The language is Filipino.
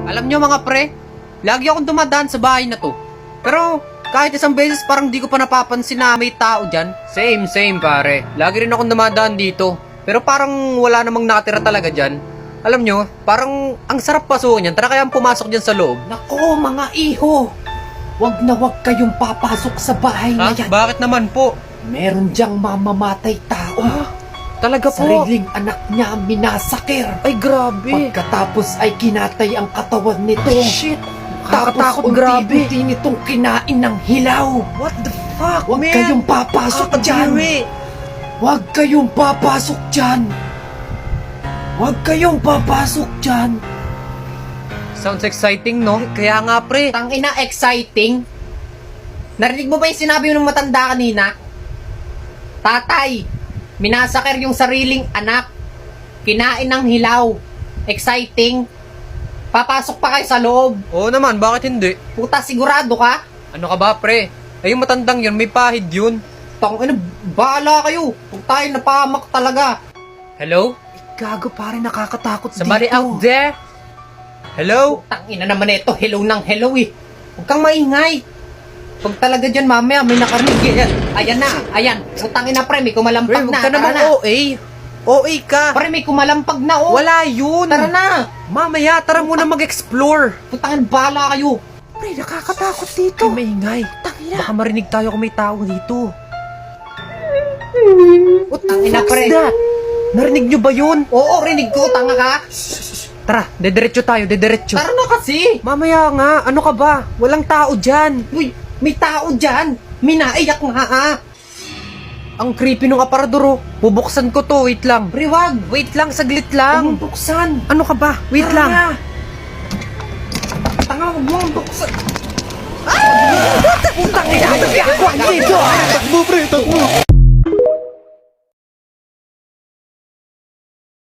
Alam nyo mga pre, lagi akong dumadaan sa bahay na to. Pero kahit isang beses parang di ko pa napapansin na may tao dyan. Same pare. Lagi rin akong dumadaan dito. Pero parang wala namang nakatira talaga dyan. Alam nyo, parang ang sarap pasukin yan. Tara kayang pumasok dyan sa loob. Nako mga iho, wag na wag kayong papasok sa bahay na yan. Bakit naman po? Meron diyang mamamatay tao. Talaga po? Sariling anak niya minasakir. Ay grabe. Pagkatapos ay kinatay ang katawan nito. Shit. Tapos Nakakatakot, grabe. unti-unti nitong kinain ng hilaw. What the fuck, Huwag kayong papasok dyan. Huwag kayong papasok dyan. Huwag kayong papasok dyan. Sounds exciting, no? Kaya nga, pre. Tangina, exciting. Narinig mo ba yung sinabi ng matanda kanina? Tatay, minasakir yung sariling anak. Kinain ng hilaw. Exciting. Papasok pa kayo sa loob. Oo naman, bakit hindi? Puta, sigurado ka? Ano ka ba, pre? Ay, yung matandang yun, may pahid yun. Tangina, bahala kayo. Huwag tayo napahamak talaga. Hello? Gago pare, nakakatakot Somebody dito. out there? Hello? Tangina naman ito, hello ng hello eh. Huwag kang maingay. Pag talaga dyan mamaya may nakarinig yan. Ayan na, ayan. Tangina pre, may Pre, kumalampag huwag na. ka Tara namang na. OA. OA ka. Pre, may kumalampag na oh. Wala yun. Tara na. Mamaya, tara muna mag-explore. Putangin, bahala kayo. Pre, nakakatakot dito. Ay, maingay. Baka marinig tayo kung may tao dito. Putangina What's pre. that? Narinig nyo ba yun? Oo, rinig ko, tanga ka. Tara, dediretso tayo, dediretso. Tara na kasi. Mamaya nga, ano ka ba? Walang tao dyan. Uy, may tao dyan. Minaiyak nga ha. Ang creepy nung aparador, oh. Bubuksan ko to, wait lang. Pre, wag. Wait lang, saglit lang. Buksan. Ano ka ba? Wait lang. Tanga, wag mo buksan. Putang ina,